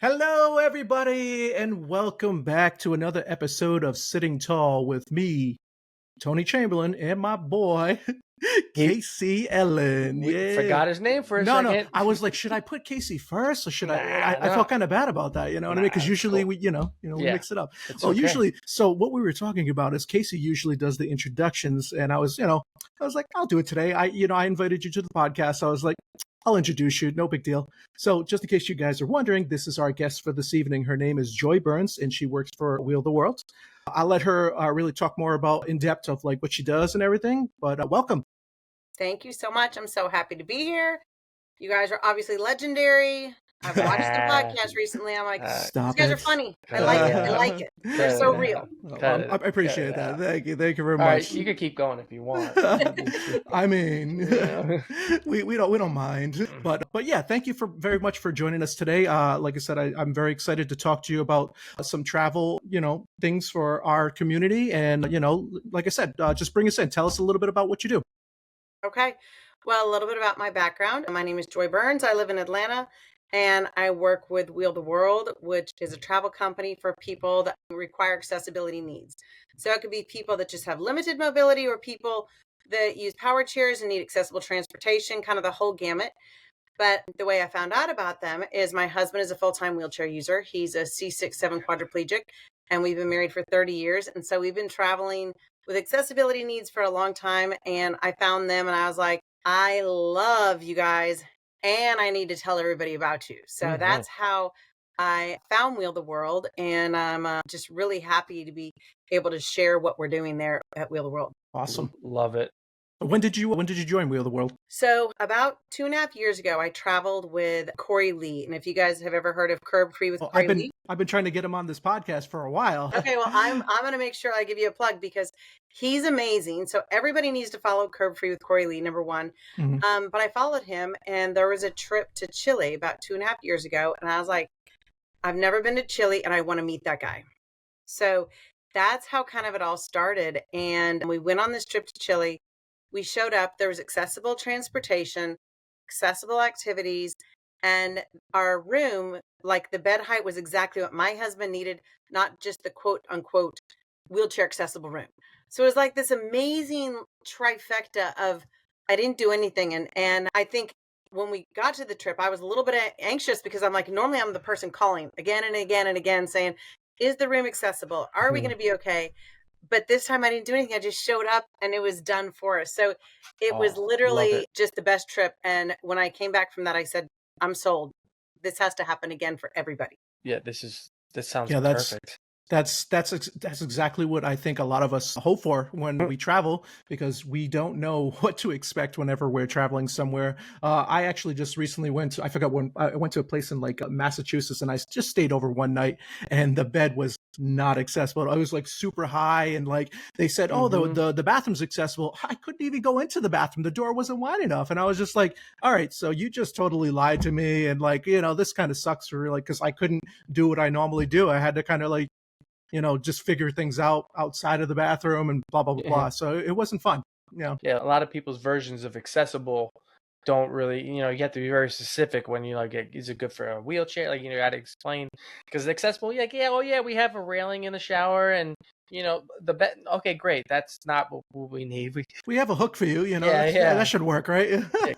Hello, everybody, and welcome back to another episode of Sitting Tall with me, Tony Chamberlain, and my boy, He Casey Ellen. we Yeah. forgot his name for a No. second. I was like, should I put Casey first, or should I? Nah, I felt no, kind of bad about that, you know what I mean? Because nah, it's usually cool. we Yeah, mix it up. it's Well, okay. usually, so what we were talking about is Casey usually does the introductions, and I was like, I'll do it today. I invited you to the podcast. So I was like, I'll introduce you. No big deal. So, just in case you guys are wondering, this is our guest for this evening. Her name is Joy Burns, and she works for Wheel the World. I'll let her really talk more about in depth of like what she does and everything. But welcome. Thank you so much. I'm so happy to be here. You guys are obviously legendary. I've watched the Nah, podcast recently. I'm like, these Stop guys are it. funny. I cut like it it. I out. like it. Cut They're it so out. real. Cut I it. Cut appreciate it that. out. Thank you. Thank you very All right, much. you can keep going if you want. I mean, Yeah. we don't mind, but yeah, thank you for very much for joining us today. Like I said, I'm very excited to talk to you about some travel, things for our community, and like I said, just bring us in. Tell us a little bit about what you do. Okay. Well, a little bit about my background. My name is Joy Burns. I live in Atlanta and I work with Wheel the World, which is a travel company for people that require accessibility needs. So it could be people that just have limited mobility or people that use power chairs and need accessible transportation, kind of the whole gamut. But the way I found out about them is my husband is a full-time wheelchair user. He's a C6-7 quadriplegic, and we've been married for 30 years. And so we've been traveling with accessibility needs for a long time. And I found them and I was like, I love you guys and I need to tell everybody about you. So Mhm. that's how I found Wheel the World. And I'm just really happy to be able to share what we're doing there at Wheel the World. Awesome. Love it. When did you join Wheel of the World? So about 2.5 years ago, I traveled with Corey Lee. And if you guys have ever heard of Curb Free with Well, Corey Lee, I've been trying to get him on this podcast for a while. okay, well, I'm going to make sure I give you a plug because he's amazing. So everybody needs to follow Curb Free with Corey Lee, number one. Mhm. But I followed him, and there was a trip to Chile about 2.5 years ago, and I was like, I've never been to Chile, and I want to meet that guy. So that's how kind of it all started. And we went on this trip to Chile. We showed up. There was accessible transportation, accessible activities, and our room, like the bed height was exactly what my husband needed, not just the quote unquote wheelchair accessible room. So it was like this amazing trifecta of I didn't do anything. And I think when we got to the trip, I was a little bit anxious because I'm like, normally I'm the person calling again and again and again saying, is the room accessible? Are we Mhm. going to be okay? But this time I didn't do anything. I just showed up and it was done for us. So it was Oh, love literally it. just the best trip. And when I came back from that, I said, I'm sold. This has to happen again for everybody. Yeah, this sounds Yeah, perfect. that's exactly what I think a lot of us hope for when we travel, because we don't know what to expect whenever we're traveling somewhere. I actually just recently I forgot when I went to a place in like Massachusetts, and I just stayed over one night, and the bed was not accessible. I was like super high, and like they said, oh, Mhm. the bathroom's accessible. I couldn't even go into the bathroom. The door wasn't wide enough, and I was just like, all right, so you just totally lied to me, and like this kind of sucks for like because I couldn't do what I normally do. I had to kind of like just figure things out outside of the bathroom and blah, blah, blah, Yeah. blah. So it wasn't fun. Yeah, a lot of people's versions of accessible don't really, you have to be very specific when you like, is it good for a wheelchair? Like, you got to explain because accessible, like, yeah, oh yeah, we have a railing in the shower and the bed. Okay, great. That's not what we need. We have a hook for you, Yeah, that yeah, should work, right? yeah.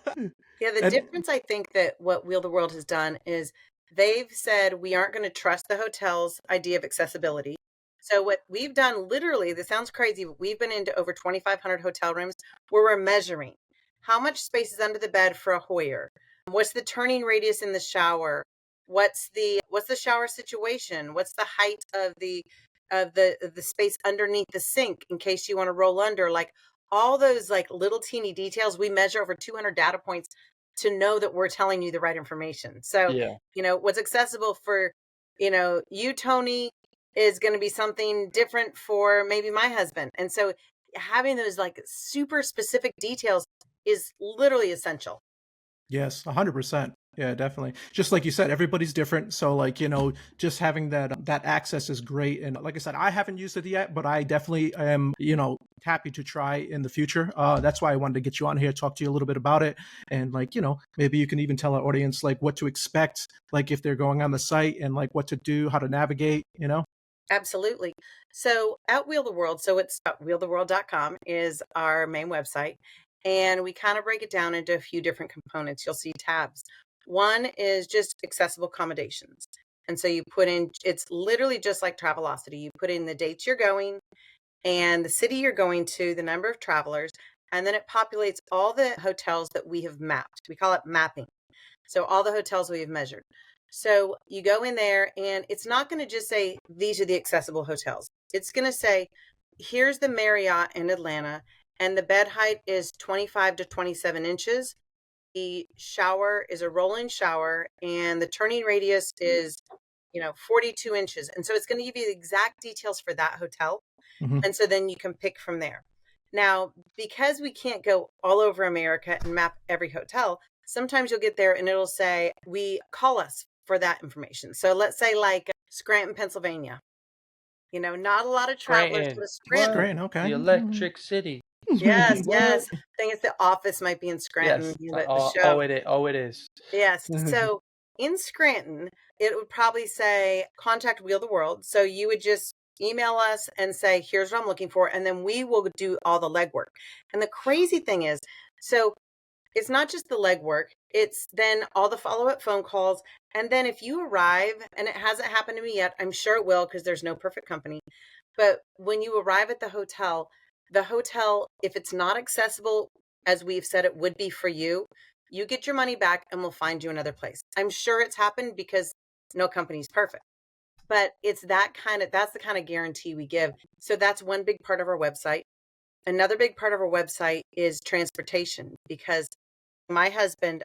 Yeah, the And difference I think that what Wheel the World has done is they've said we aren't going to trust the hotel's idea of accessibility. So what we've done literally, this sounds crazy, but we've been into over 2,500 hotel rooms where we're measuring how much space is under the bed for a Hoyer. What's the turning radius in the shower? What's the shower situation? What's the height of the space underneath the sink in case you want to roll under? Like all those like little teeny details, we measure over 200 data points to know that we're telling you the right information. So, Yeah. what's accessible for, you, Tony, is going to be something different for maybe my husband. And so having those like super specific details is literally essential. yes, 100%. Yeah, definitely. Just like you said, everybody's different. So like, just having that access is great. And like I said, I haven't used it yet, but I definitely am, happy to try in the future. That's why I wanted to get you on here, talk to you a little bit about it. And like, maybe you can even tell our audience like what to expect, like if they're going on the site and like what to do, how to navigate. Absolutely. So at Wheel the World, so it's wheeltheworld.com is our main website. And we kind of break it down into a few different components. You'll see tabs. One is just accessible accommodations. And so you put in, it's literally just like Travelocity. You put in the dates you're going and the city you're going to, the number of travelers, and then it populates all the hotels that we have mapped. We call it mapping. So all the hotels we have measured. So you go in there and it's not going to just say, these are the accessible hotels. It's going to say, here's the Marriott in Atlanta, and the bed height is 25 to 27 inches. The shower is a roll-in shower, and the turning radius is, 42 inches. And so it's going to give you the exact details for that hotel. Hmm. And so then you can pick from there. Now, because we can't go all over America and map every hotel, sometimes you'll get there and it'll say, we call us for that information. So let's say like Scranton, Pennsylvania. Not a lot of travelers go Scranton. to It's Scranton. What? great. Okay. The Electric City. Yes, yes. What? I think it's the office might be in Scranton, Yes. the show. It is. Oh, it is. Yes. So in Scranton, it would probably say contact Wheel the World. So you would just email us and say, here's what I'm looking for. And then we will do all the legwork. And the crazy thing is, so it's not just the legwork, it's then all the follow up phone calls. And then if you arrive, and it hasn't happened to me yet, I'm sure it will because there's no perfect company. But when you arrive at the hotel, if it's not accessible, as we've said it would be for you, you get your money back and we'll find you another place. I'm sure it's happened because no company's perfect. But that's the kind of guarantee we give. So that's one big part of our website. Another big part of our website is transportation, because my husband,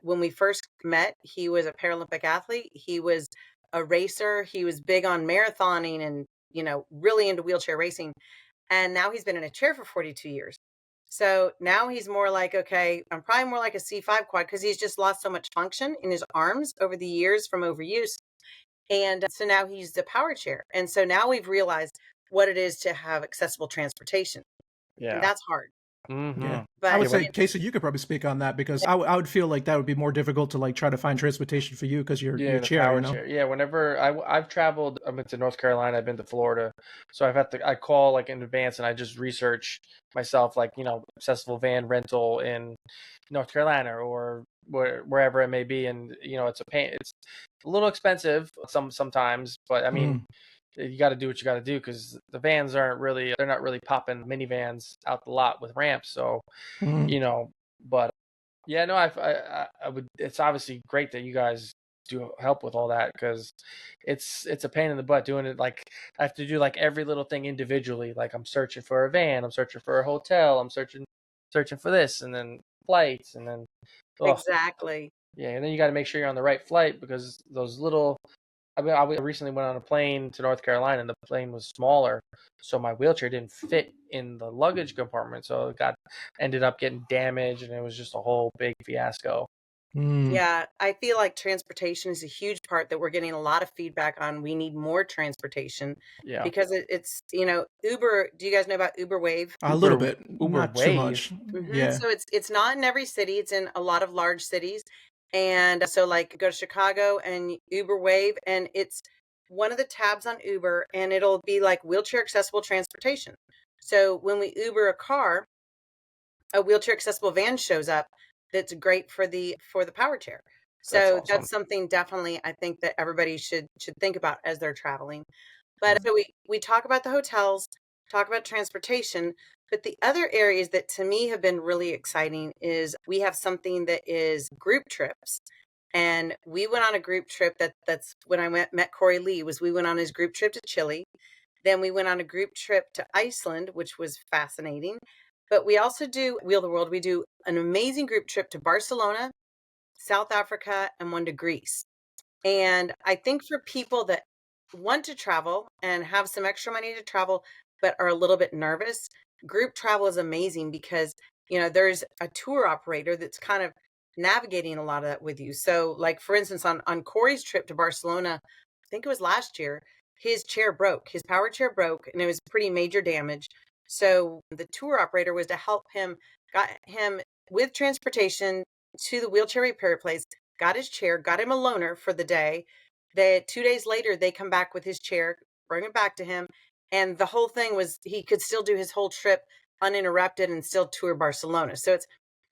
when we first met, he was a Paralympic athlete. He was a racer. He was big on marathoning and, really into wheelchair racing. And now he's been in a chair for 42 years. So now he's more like, okay, I'm probably more like a C5 quad because he's just lost so much function in his arms over the years from overuse. And so now he's the power chair. And so now we've realized what it is to have accessible transportation. And Yeah. that's hard. Mm-hmm. Yeah. But I would say, it- Casey, you could probably speak on that because I would feel like that would be more difficult to like try to find transportation for you because Yeah, your the chair, power chair. Yeah, whenever I've traveled, I've been to North Carolina, I've been to Florida, so I call like in advance and I just research myself, like accessible van rental in North Carolina or wherever it may be, and it's a little expensive sometimes, but I mean. Mhm. You got to do what you got to do because the vans they're not really popping minivans out the lot with ramps. So, Mhm. But yeah, no, I would. It's obviously great that you guys do help with all that because it's a pain in the butt doing it. Like I have to do like every little thing individually. Like I'm searching for a van, I'm searching for a hotel, I'm searching for this, and then flights, and then exactly. yeah, and then you got to make sure you're on the right flight because those little. I recently went on a plane to North Carolina, and the plane was smaller, so my wheelchair didn't fit in the luggage compartment. So it ended up getting damaged, and it was just a whole big fiasco. Mhm. Yeah, I feel like transportation is a huge part that we're getting a lot of feedback on. We need more transportation Yeah, because it's, Uber. Do you guys know about Uber Wave? A little Uber bit, Uber not too Wave. much. Yeah. So it's not in every city. It's in a lot of large cities. And so like go to Chicago and Uber Wave, and it's one of the tabs on Uber, and it'll be like wheelchair accessible transportation. So when we Uber a car, a wheelchair accessible van shows up that's great for the power chair. That's So awesome. that's something definitely I think that everybody should think about as they're traveling. But so we talk about the hotels, talk about transportation, but the other areas that to me have been really exciting is we have something that is group trips. And we went on a group trip that's when I met Corey Lee. Was we went on his group trip to Chile. Then we went on a group trip to Iceland, which was fascinating. But we also do Wheel the World. We do an amazing group trip to Barcelona, South Africa, and one to Greece. And I think for people that want to travel and have some extra money to travel, but are a little bit nervous, group travel is amazing because, there's a tour operator that's kind of, navigating a lot of that with you. So like, for instance, on Corey's trip to Barcelona, I think it was last year, his chair broke, his power chair broke, and it was pretty major damage. So the tour operator was to help him, got him with transportation to the wheelchair repair place, got his chair, got him a loaner for the day. 2 days later, they come back with his chair, bring it back to him. And the whole thing was he could still do his whole trip uninterrupted and still tour Barcelona. So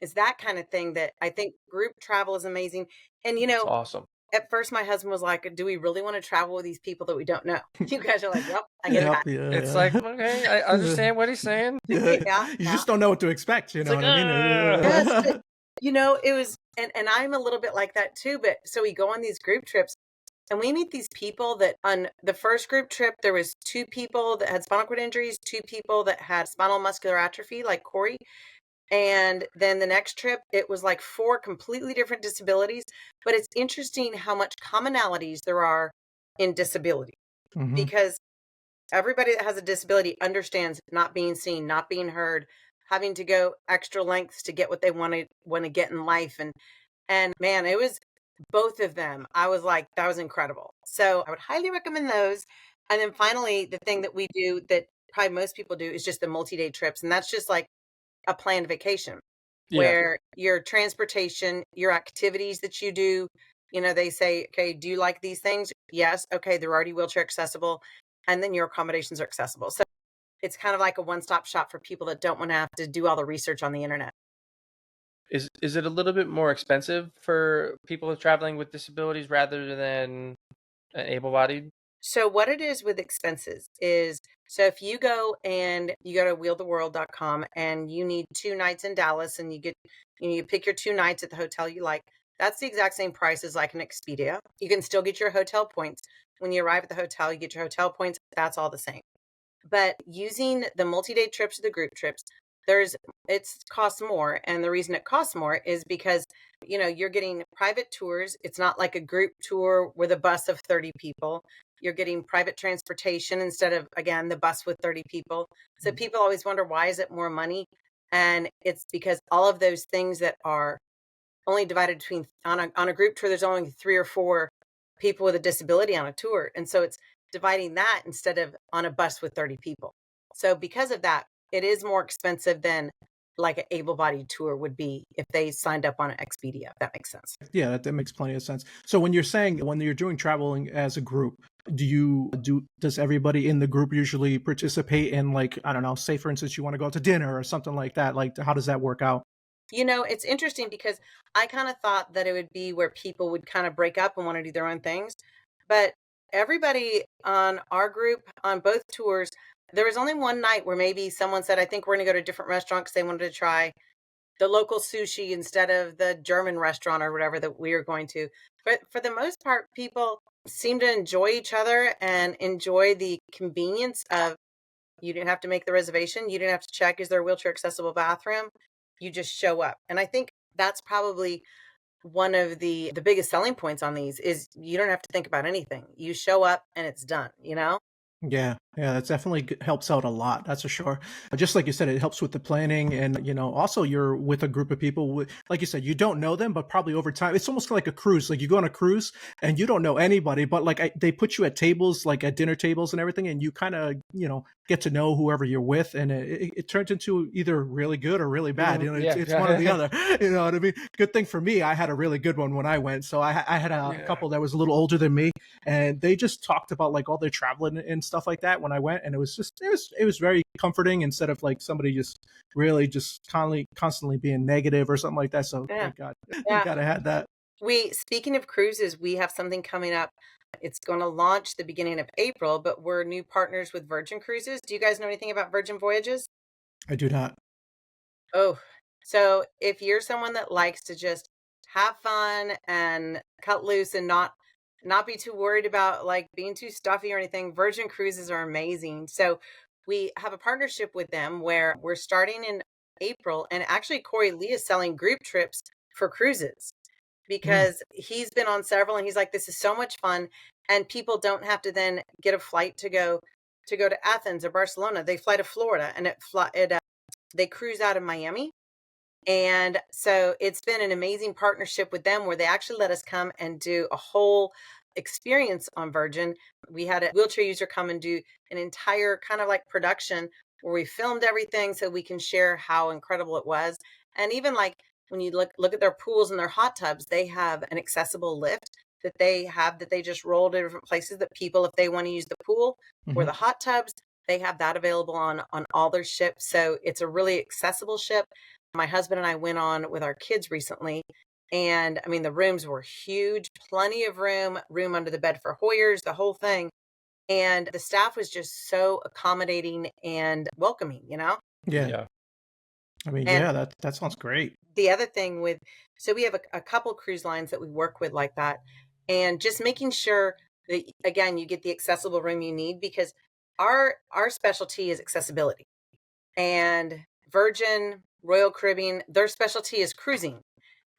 it's that kind of thing that I think group travel is amazing. And It's awesome. at first my husband was like, do we really want to travel with these people that we don't know? You guys are like, yep, I get Yep, that. yeah, It's yeah. like, okay, I understand what he's saying. Yeah, Yeah, you yeah. just don't know what to expect, you know like, what I mean? Yes, but, it was, and I'm a little bit like that too. But so we go on these group trips and we meet these people that on the first group trip, there was 2 people that had spinal cord injuries, 2 people that had spinal muscular atrophy, like Corey. And then the next trip, it was like 4 completely different disabilities. But it's interesting how much commonalities there are in disability, Mhm. because everybody that has a disability understands not being seen, not being heard, having to go extra lengths to get what they want to get in life. And man, it was both of them. I was like, that was incredible. So I would highly recommend those. And then finally, the thing that we do that probably most people do is just the multi-day trips. And that's just like a planned vacation Yeah. where your transportation, your activities that you do, they say, okay, do you like these things? Yes. Okay. They're already wheelchair accessible. And then your accommodations are accessible. So it's kind of like a one-stop shop for people that don't want to have to do all the research on the internet. Is it a little bit more expensive for people traveling with disabilities rather than an able-bodied? So what it is with expenses is, so if you go to wheeltheworld.com and you need 2 nights in Dallas and you pick your 2 nights at the hotel you like, that's the exact same price as like an Expedia. You can still get your hotel points. When you arrive at the hotel, you get your hotel points. That's all the same. But using the multi-day trips or the group trips, it costs more. And the reason it costs more is because, you're getting private tours. It's not like a group tour with a bus of 30 people. You're getting private transportation instead of, again, the bus with 30 people. So people always wonder, why is it more money? And it's because all of those things that are only divided between on a group tour, there's only 3 or 4 people with a disability on a tour. And so it's dividing that instead of on a bus with 30 people. So because of that, it is more expensive than like an able-bodied tour would be if they signed up on an Expedia, if that makes sense. Yeah, that makes plenty of sense. So when you're doing traveling as a group, does everybody in the group usually participate in, like, I don't know, say for instance you want to go out to dinner or something like that? Like, how does that work out? It's interesting because I kind of thought that it would be where people would kind of break up and want to do their own things. But everybody on our group, on both tours, there was only one night where maybe someone said, I think we're going to go to a different restaurant because they wanted to try the local sushi instead of the German restaurant or whatever that we were going to. But for the most part, people seem to enjoy each other and enjoy the convenience of, you didn't have to make the reservation. You didn't have to check, is there a wheelchair accessible bathroom? You just show up. And I think that's probably one of the biggest selling points on these is you don't have to think about anything. You show up and it's done. Yeah, yeah, that definitely helps out a lot. That's for sure. Just like you said, it helps with the planning, and also you're with a group of people. Like you said, you don't know them, but probably over time, it's almost like a cruise. Like you go on a cruise and you don't know anybody, but like they put you at tables, like at dinner tables and everything, and you kind of get to know whoever you're with, and it turns into either really good or really bad. It's one or the other. You know what I mean? Good thing for me, I had a really good one when I went. So I had a couple that was a little older than me, and they just talked about like all their traveling and stuff like that when I went, and it was very comforting instead of like somebody just really just constantly being negative or something like that. So Yeah. thank God, thank Yeah. God I had that. Speaking of cruises, we have something coming up. It's going to launch the beginning of April, but we're new partners with Virgin Cruises. Do you guys know anything about Virgin Voyages? I do not. Oh, so if you're someone that likes to just have fun and cut loose and not be too worried about like being too stuffy or anything, Virgin Cruises are amazing. So we have a partnership with them where we're starting in April, and actually Corey Lee is selling group trips for cruises because he's been on several and he's like, this is so much fun. And people don't have to then get a flight to go to Athens or Barcelona. They fly to Florida and they cruise out of Miami And so it's been an amazing partnership with them where they actually let us come and do a whole experience on Virgin. We had a wheelchair user come and do an entire kind of like production where we filmed everything so we can share how incredible it was. And even like when you look at their pools and their hot tubs, they have an accessible lift that they just roll to different places that people, if they want to use the pool or Hmm. the hot tubs, they have that available on all their ships. So it's a really accessible ship. My husband and I went on with our kids recently, and I mean the rooms were huge, plenty of room under the bed for Hoyers, the whole thing. And the staff was just so accommodating and welcoming, you know? Yeah. Yeah. I mean, And yeah, that sounds great. the other thing with, so we have a couple cruise lines that we work with like that, and just making sure that again you get the accessible room you need, because our specialty is accessibility. And Virgin, Royal Caribbean, their specialty is cruising.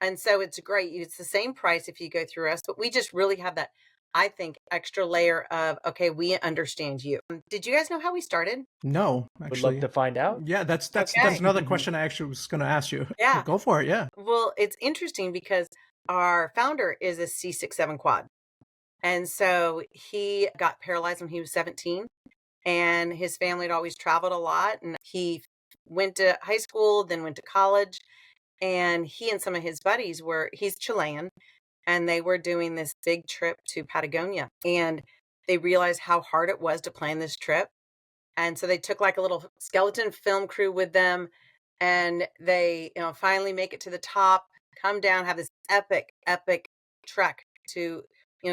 And so it's great. It's the same price if you go through us, but we just really have that, I think, extra layer of, okay, we understand you. Did you guys know how we started? No, Would love actually. to find out. Yeah, that's Okay. another question I actually was going to ask you. Yeah. Go for it. Yeah. Well, it's interesting because our founder is a C67 quad. And so he got paralyzed when he was 17, and his family had always traveled a lot. And he went to high school, then went to college. And he and some of his buddies he's Chilean, and they were doing this big trip to Patagonia. And they realized how hard it was to plan this trip. And so they took like a little skeleton film crew with them, and they, finally make it to the top, come down, have this epic trek to,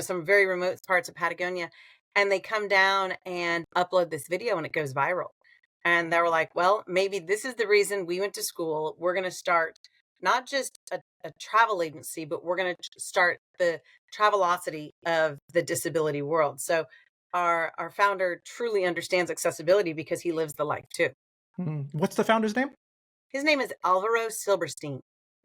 some very remote parts of Patagonia. And they come down and upload this video and it goes viral. And they were like, well, maybe this is the reason we went to school. We're going to start not just a travel agency, but we're going to start the Travelocity of the disability world. So our founder truly understands accessibility because he lives the life too. What's the founder's name? His name is Alvaro Silberstein.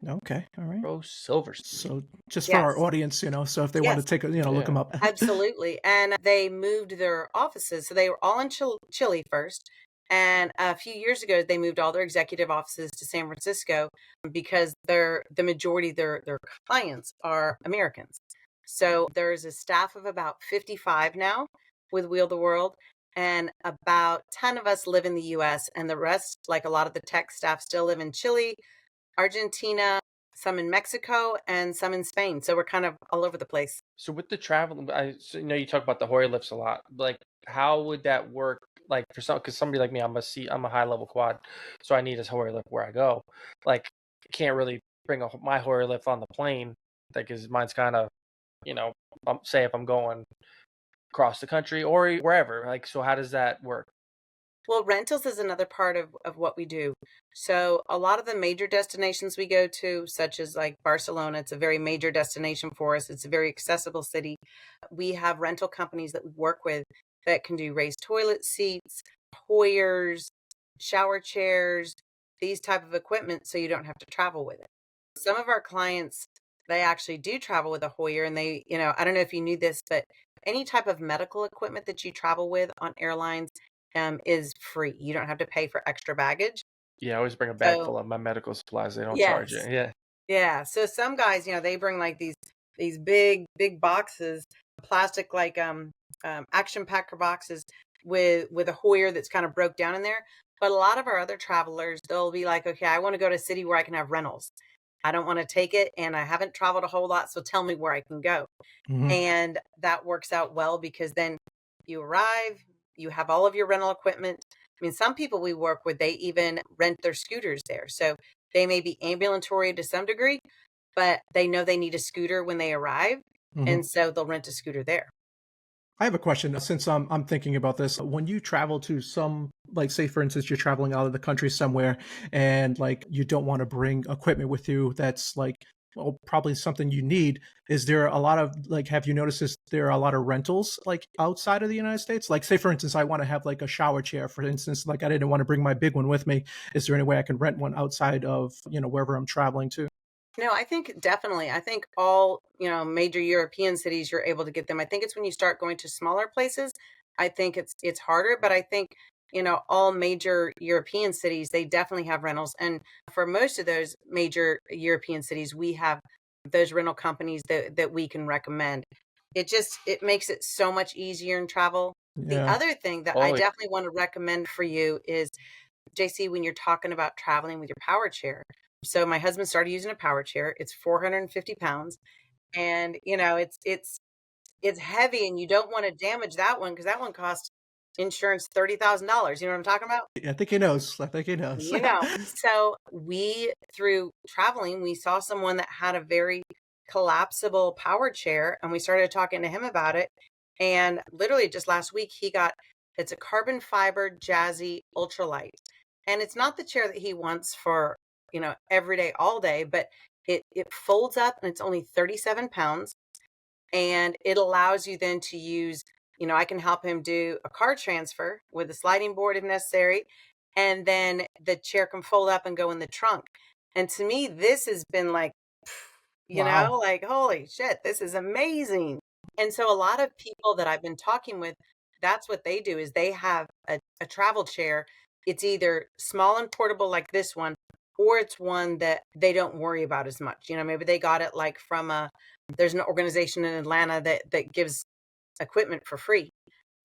Okay, all right. Rose Silverstein. So just for our Yes. audience, so if they want to Yes. take a, look Yeah. them up. Absolutely. And they moved their offices. So they were all in Chile first. And a few years ago, they moved all their executive offices to San Francisco because the majority of their clients are Americans. So there's a staff of about 55 now with Wheel the World, and about 10 of us live in the US, and the rest, like a lot of the tech staff, still live in Chile, Argentina, some in Mexico, and some in Spain. So we're kind of all over the place. So with the travel, so, you talk about the Hoyer lifts a lot. Like, how would that work? Like for because somebody like me, I'm a high level quad, so I need a Hoyer lift where I go. Like, can't really bring my Hoyer lift on the plane, like, cause mine's kind of, say if I'm going across the country or wherever. Like, so how does that work? Well, rentals is another part of what we do. So a lot of the major destinations we go to, such as like Barcelona, it's a very major destination for us. It's a very accessible city. We have rental companies that we work with that can do raised toilet seats, Hoyers, shower chairs, these type of equipment, so you don't have to travel with it. Some of our clients, they actually do travel with a Hoyer, and they, I don't know if you knew this, but any type of medical equipment that you travel with on airlines is free. You don't have to pay for extra baggage. Yeah, I always bring a bag So full of my medical supplies. They don't charge yes, it. Yeah. yeah. So some guys, they bring like these big boxes, plastic like action packer boxes with a Hoyer that's kind of broke down in there. But a lot of our other travelers, they'll be like, okay, I want to go to a city where I can have rentals. I don't want to take it, and I haven't traveled a whole lot, so tell me where I can go. Hmm. And that works out well because then you arrive, you have all of your rental equipment. I mean, some people we work with, they even rent their scooters there. So they may be ambulatory to some degree, but they know they need a scooter when they arrive. Hmm. And so they'll rent a scooter there. I have a question since I'm thinking about this. When you travel to some, like, say for instance, you're traveling out of the country somewhere and like you don't want to bring equipment with you that's like, well, probably something you need. Is there a lot of like, have you noticed this? There are a lot of rentals like outside of the United States? Like, say for instance, I want to have like a shower chair, for instance, like I didn't want to bring my big one with me. Is there any way I can rent one outside of, wherever I'm traveling to? No, I think definitely. I think all, major European cities you're able to get them. I think it's when you start going to smaller places, I think it's harder, but I think all major European cities, they definitely have rentals. And for most of those major European cities, we have those rental companies that we can recommend. It makes it so much easier in travel. The Yeah. other thing that I Oh, definitely want to recommend for you is, JC, when you're talking about traveling with your power chair. So my husband started using a power chair. It's 450 pounds, and it's heavy, and you don't want to damage that one because that one costs insurance $30,000. You know what I'm talking about? I think he knows. I think he knows. So we, through traveling, we saw someone that had a very collapsible power chair, and we started talking to him about it. And literally just last week, it's a carbon fiber Jazzy ultralight. And it's not the chair that he wants for, every day, all day, but it folds up and it's only 37 pounds. And it allows you then to use, I can help him do a car transfer with a sliding board if necessary. And then the chair can fold up and go in the trunk. And to me, this has been like, Wow. like, holy shit, this is amazing. And so a lot of people that I've been talking with, that's what they do is they have a travel chair. It's either small and portable like this one, or it's one that they don't worry about as much. Maybe they got it like from there's an organization in Atlanta that gives equipment for free.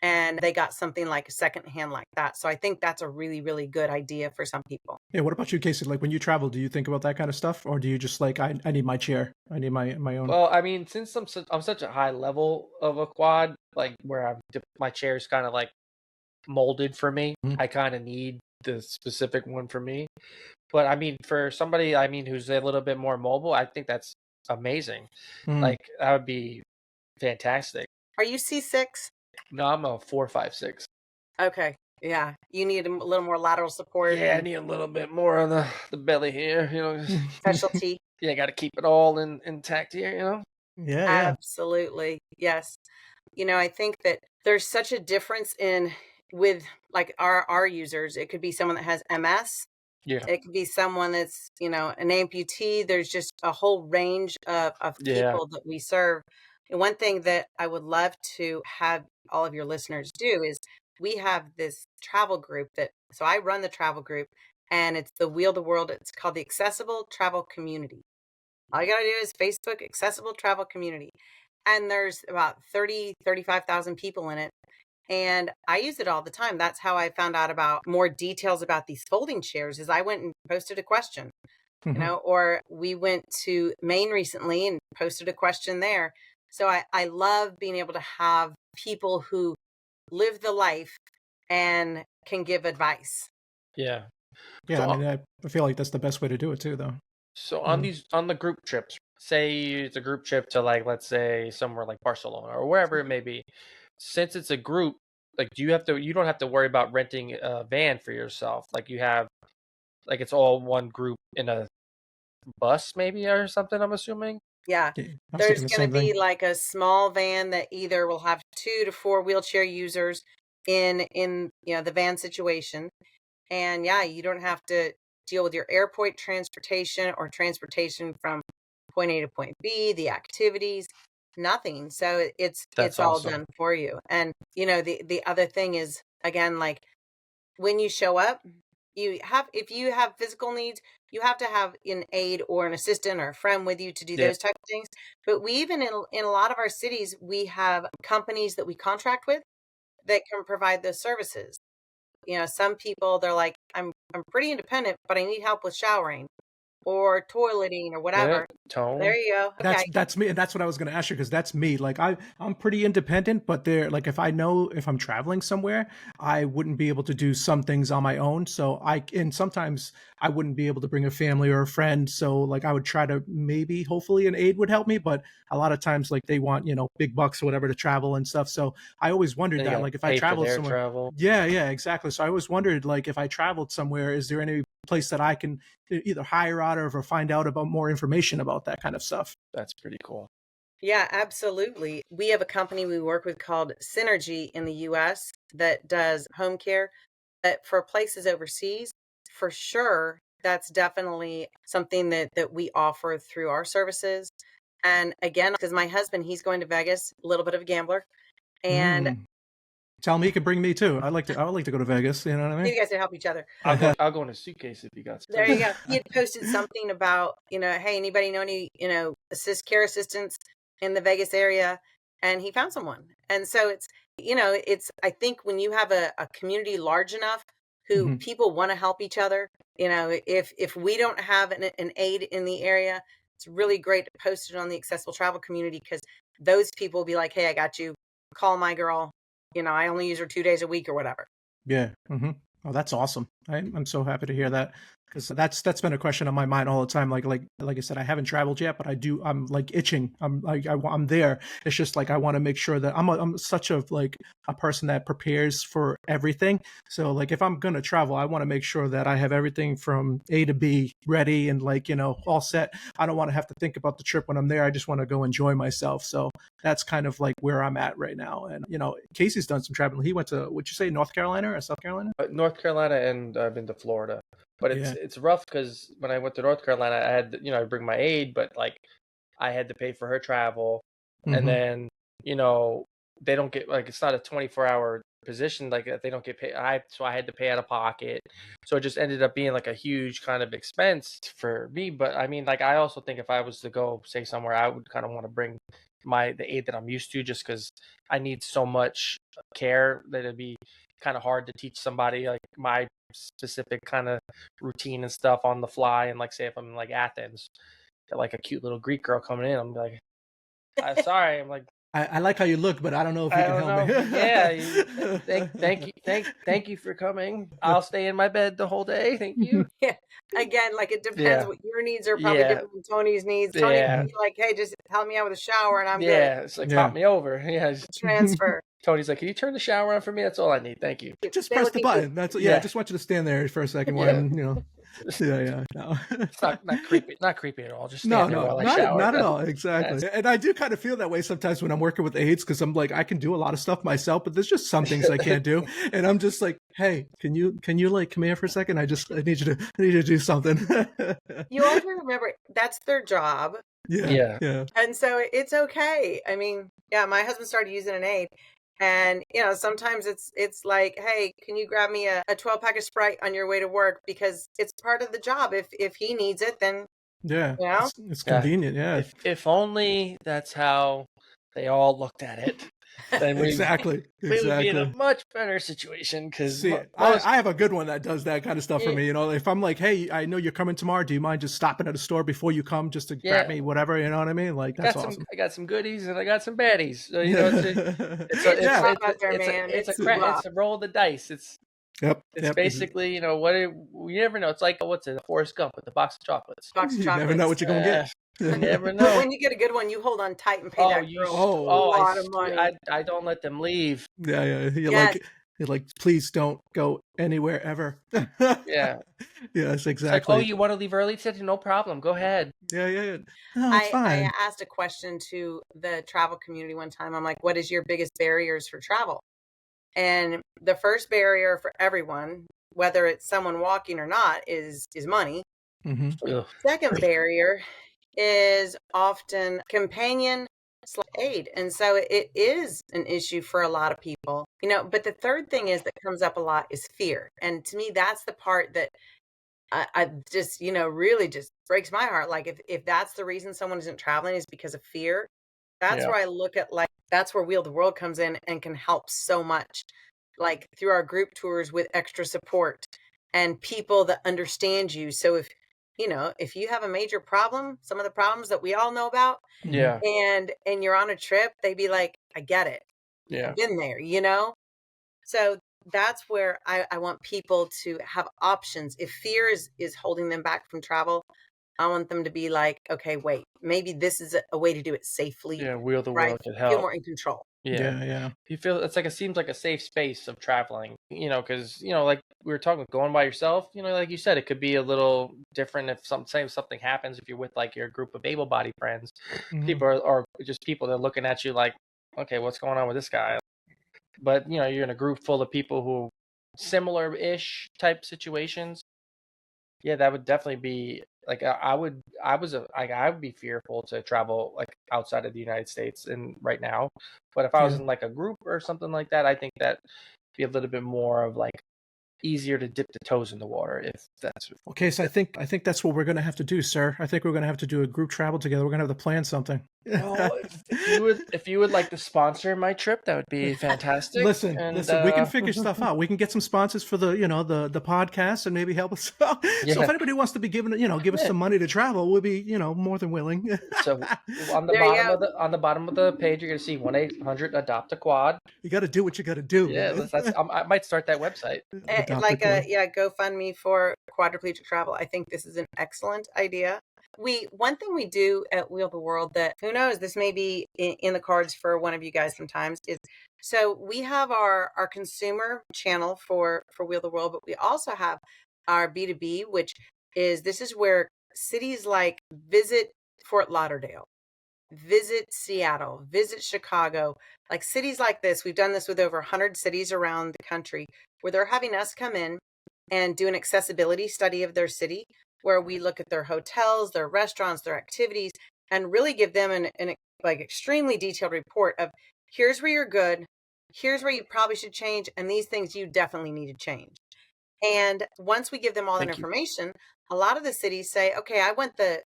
And they got something like a secondhand like that. So I think that's a really, really good idea for some people. Yeah. What about you, Casey? Like when you travel, do you think about that kind of stuff, or do you just like I need my chair, I need my own? well, I mean, since I'm such a high level of a quad, like where my chair is kind of like molded for me, Mhm. I kind of need the specific one for me. But I mean, for somebody, I mean, who's a little bit more mobile, I think that's amazing. Mm. Like that would be fantastic. Are you C6? No, I'm a 4.56. Okay. Yeah. You need a little more lateral support Yeah, I and need a little bit more on the belly here. specialty. Yeah, got to keep it all intact here. Yeah, yeah. Absolutely. Yes. I think that there's such a difference with like our users. It could be someone that has MS. Yeah, It could be someone that's, an amputee. There's just a whole range of yeah, people that we serve. And one thing that I would love to have all of your listeners do is we have this travel group so I run the travel group, and it's the Wheel the World. It's called the Accessible Travel Community. All you got to do is Facebook Accessible Travel Community. And there's about 35,000 people in it. And I use it all the time. That's how I found out about more details about these folding chairs is I went and posted a question, Mhm. or we went to Maine recently and posted a question there. So I love being able to have people who live the life and can give advice. yeah. Yeah, So, I mean, I feel like that's the best way to do it too, though. so Mhm. on the group trips, say it's a group trip to like let's say somewhere like Barcelona or wherever it may be. Since it's a group, like you don't have to worry about renting a van for yourself. Like you have like it's all one group in a bus maybe or something, I'm assuming. Yeah. Yeah, I was There's thinking the going to same thing. be like a small van that either will have 2 to 4 wheelchair users in the van situation. And yeah, you don't have to deal with your airport transportation or transportation from point A to point B, the activities, nothing. So it's That's all awesome. done for you. And the other thing is, again, like when you show up, if you have physical needs, you have to have an aide or an assistant or a friend with you to do Yeah, those type of things. But we even in a lot of our cities, we have companies that we contract with that can provide those services. Some people, they're like, I'm pretty independent, but I need help with showering or toileting or yeah. whatever. There Tone. you go. Okay. That's me, and that's what I was going to ask you because that's me. Like I'm pretty independent, but there, like if I know if I'm traveling somewhere, I wouldn't be able to do some things on my own. So and sometimes I wouldn't be able to bring a family or a friend. So like I would try to maybe, hopefully, an aide would help me, but a lot of times like they want big bucks or whatever to travel and stuff. So I always wondered Then you that gotta like if I pay for traveled their somewhere. travel. Yeah, yeah, exactly. So I always wondered like if I traveled somewhere, is there any place that I can either hire out of or find out about more information about that kind of stuff? That's pretty cool. Yeah, absolutely. We have a company we work with called Synergy in the US that does home care. But for places overseas, for sure, that's definitely something that we offer through our services. And again, because my husband, he's going to Vegas, a little bit of a gambler. And Mm. tell me, he can bring me too. I would like to go to Vegas. You know what I You mean? guys would help each other. I'll go in a suitcase if you got There space. you go. He had posted something about, hey, anybody know any, care assistants in the Vegas area? And he found someone. And so I think when you have a community large enough who hmm people want to help each other, if we don't have an aid in the area, it's really great to post it on the accessible travel community, because those people will be like, hey, I got you. Call my girl. I only use her 2 days a week or whatever. Yeah. Oh, that's awesome. I'm so happy to hear that, because that's been a question on my mind all the time. Like I said, I haven't traveled yet, but I do. I'm like itching. I'm there. It's just like I want to make sure that I'm such a person that prepares for everything. So like if I'm gonna travel, I want to make sure that I have everything from A to B ready and all set. I don't want to have to think about the trip when I'm there. I just want to go enjoy myself. So that's kind of like where I'm at right now. And Casey's done some traveling. He went to, would you say, North Carolina or South Carolina? North Carolina, and I've been to Florida. But Yeah. it's rough because when I went to North Carolina, I had I bring my aide, but like I had to pay for her travel, and then they don't get, like, it's not a 24-hour position, like they don't get paid. So I had to pay out of pocket, so it just ended up being like a huge kind of expense for me. But I mean, like, I also think if I was to go say somewhere, I would kind of want to bring the aid that I'm used to, just because I need so much care that it'd be kind of hard to teach somebody like my specific kind of routine and stuff on the fly. And like, say if I'm in like Athens, got like a cute little Greek girl coming in, I'm like, I'm sorry, I'm like, I like how you look, but I don't know if you I can don't help know. me. Yeah, thank you for coming. I'll stay in my bed the whole day. Thank you. Yeah. Again, like, it depends Yeah. what your needs are, probably Yeah. different from Tony's needs. Tony Yeah. would be like, hey, just help me out with a shower and I'm good. Yeah, it's like, Yeah. pop me over. Yeah, Transfer. Tony's like, can you turn the shower on for me? That's all I need. Thank you. Just Stay press the looking cute. button. That's I Yeah. just want you to stand there for a second Yeah. when Yeah. No. It's not creepy. Not creepy at all. Just No, stand there while I shower. not at all. Exactly. And I do kind of feel that way sometimes when I'm working with aides, because I'm like, I can do a lot of stuff myself, but there's just some things I can't do. And I'm just like, hey, can you like come here for a second? I need you to do something. You always remember that's their job. Yeah. And so it's okay. I mean, yeah, my husband started using an aid. And sometimes it's like, hey, can you grab me a 12-pack of Sprite on your way to work, because it's part of the job. If he needs it, then Yeah. Yeah. It's convenient. Yeah. If only that's how they all looked at it, then Exactly. we would be in a Exactly. much better situation. Because See, I have a good one that does that kind of stuff for me. If I'm like, hey, I know you're coming tomorrow. Do you mind just stopping at a store before you come, just to grab me whatever? You know what I mean? Like, that's awesome. I got some goodies and I got some baddies. So, it's a roll of the dice. It's basically, you never know. It's like, what's it, Forrest Gump with the box of chocolates. Box of You chocolates. never know what you're gonna get. You never But know. when you get a good one, you hold on tight and pay that girl a lot of money. I don't let them leave. Yeah. You're like, please don't go anywhere ever. Yeah. Yes, exactly. It's like, oh, you want to leave early today? No problem. Go ahead. Yeah. No, it's fine. I asked a question to the travel community one time. I'm like, what is your biggest barriers for travel? And the first barrier for everyone, whether it's someone walking or not, is money. Second barrier is often companion aid. And so it is an issue for a lot of people, but the third thing that comes up a lot is fear. And to me, that's the part that I just, really just breaks my heart. Like, if that's the reason someone isn't traveling is because of fear, that's where I look at, like, that's where Wheel the World comes in and can help so much, like through our group tours with extra support and people that understand you. So if you have a major problem, some of the problems that we all know about, and you're on a trip, they'd be like, I get it. I've been there, So that's where I want people to have options. If fear is holding them back from travel, I want them to be like, okay, wait, maybe this is a way to do it safely. Yeah, Wheel the World could help. Feel more in control. Yeah. You feel it seems like a safe space of traveling, because, like we were talking, going by yourself, like you said, it could be a little different if something happens, if you're with like your group of able-bodied friends. People are just people that are looking at you like, okay, what's going on with this guy? But, you're in a group full of people who similar-ish type situations. Yeah, that would definitely be Like I would be fearful to travel like outside of the United States and right now. But if I was Yeah. in like a group or something like that, I think that be a little bit more of like easier to dip the toes in the water if that's Okay, so I think that's what we're gonna have to do, sir. I think we're gonna have to do a group travel together. We're gonna have to plan something. well, if you would like to sponsor my trip, that would be fantastic. Listen, And listen, we can figure stuff out. We can get some sponsors for the podcast and maybe help us out. So if yeah. anybody wants to be given, give us Yeah. some money to travel, we'll be, more than willing. So on the There you bottom go. of the bottom of the page, you're gonna see 1-800-ADOPT-A-QUAD. You got to do what you got to do, Yeah, man. I might start that website. Adopt a Like quad. GoFundMe for quadriplegic travel. I think this is an excellent idea. One thing we do at Wheel the World that who knows, this may be in the cards for one of you guys sometimes, is so we have our consumer channel for Wheel the World, but we also have our B2B, which is this is where cities like visit Fort Lauderdale, visit Seattle, visit Chicago, like cities like this. We've done this with over 100 cities around the country where they're having us come in and do an accessibility study of their city, where we look at their hotels, their restaurants, their activities, and really give them an like extremely detailed report of here's where you're good, here's where you probably should change, and these things you definitely need to change. And once we give them all that Thank you. information, a lot of the cities say, okay, I want the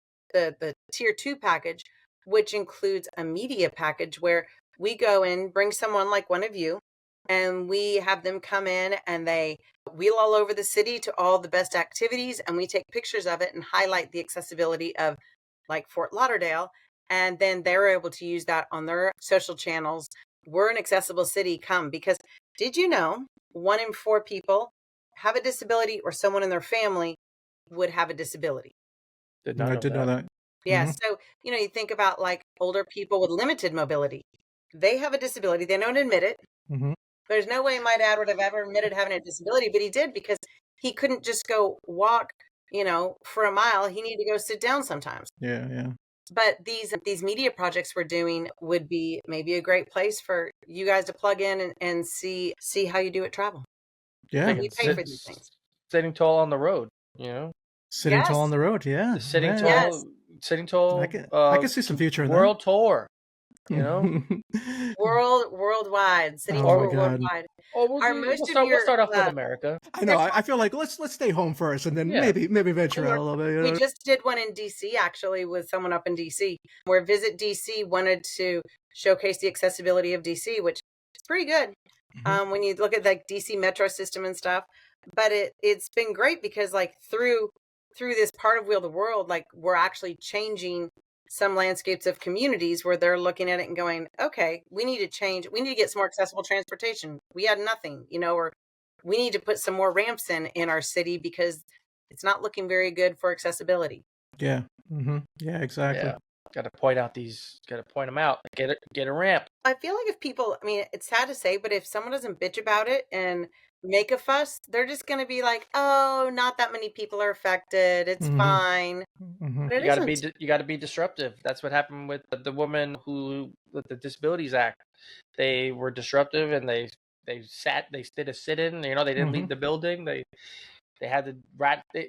tier 2 package, which includes a media package where we go in, bring someone like one of you, and we have them come in and they wheel all over the city to all the best activities, and we take pictures of it and highlight the accessibility of like Fort Lauderdale. And then they're able to use that on their social channels. We're an accessible city, come. Because did you know 1 in 4 people have a disability or someone in their family would have a disability? Did not I know did know that. that. Yeah. Mhm. So, you think about like older people with limited mobility. They have a disability. They don't admit it. Mhm. There's no way my dad would have ever admitted having a disability, but he did because he couldn't just go walk, for a mile. He needed to go sit down sometimes. Yeah, yeah. But these media projects we're doing would be maybe a great place for you guys to plug in and see how you do it travel. Yeah. But we pay for these things. Sitting tall on the road, you know, Sitting tall on Yes. the road. Yeah. sitting yeah. tall, Yes. sitting tall. I can see some future in that. World tour, you know. Worldwide, city Oh my tour God. worldwide. Oh, Are most of we'll start off with your America. I know. I feel like let's stay home first, and then Yeah. maybe venture out a little bit. We just did one in DC actually with someone up in DC where Visit DC wanted to showcase the accessibility of DC, which is pretty good. Mhm. When you look at like DC metro system and stuff. But it's been great because like through this part of Wheel the World, like we're actually changing some landscapes of communities where they're looking at it and going, okay, we need to change. We need to get some more accessible transportation. We had nothing, or we need to put some more ramps in our city because it's not looking very good for accessibility. Yeah. Yeah. Exactly. Yeah, got to point them out. Get a ramp. I feel like if people, I mean, it's sad to say, but if someone doesn't bitch about it and make a fuss, they're just going to be like, oh, not that many people are affected. It's Mhm. fine. Mhm. But it You got to isn't. you got to be disruptive. That's what happened with the woman who with the Disabilities Act. They were disruptive and they did a sit-in. They didn't leave the building. They had to at the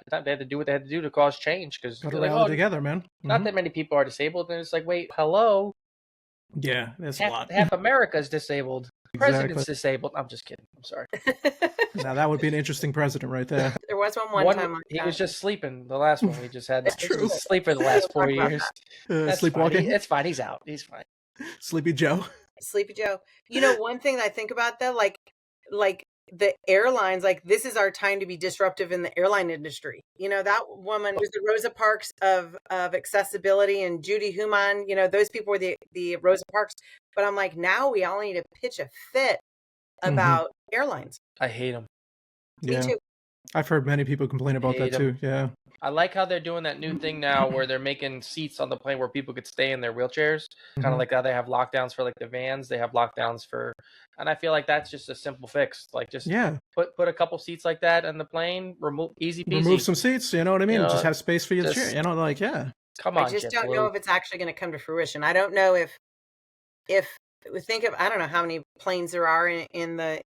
time they had to do what they had to do to cause change because Got to like, rally together, man. not that many people are disabled. And it's like, wait, hello, Yeah, that's a lot. half America's disabled. The president's Exactly. disabled. I'm just kidding. I'm sorry. Now that would be an interesting president right there. There was one time like he that. was just sleeping. The last one, he just had That's true. sleep for the last 4 We'll talk about years. that. That's Sleepwalking. fine. It's fine. He's out. He's fine. Sleepy Joe. Sleepy Joe. One thing that I think about though, like the airlines, like this is our time to be disruptive in the airline industry. That woman was the Rosa Parks of accessibility, and Judy Human, those people were the Rosa Parks. But I'm like, now we all need to pitch a fit about airlines. I hate him. Yeah. Me too. I've heard many people complain about that Hate 'em. too. Yeah. I like how they're doing that new thing now where they're making seats on the plane where people could stay in their wheelchairs. Kind of like how they have lockdowns for like the vans. They have lockdowns for, and I feel like that's just a simple fix. Like just Yeah. put a couple seats like that in the plane. Easy peasy. Remove some seats. You know what I mean? You know, just have space for your just- chair. Yeah. Come on, I just don't JetBlue. know if it's actually going to come to fruition. I don't know if we think of, I don't know how many planes there are in the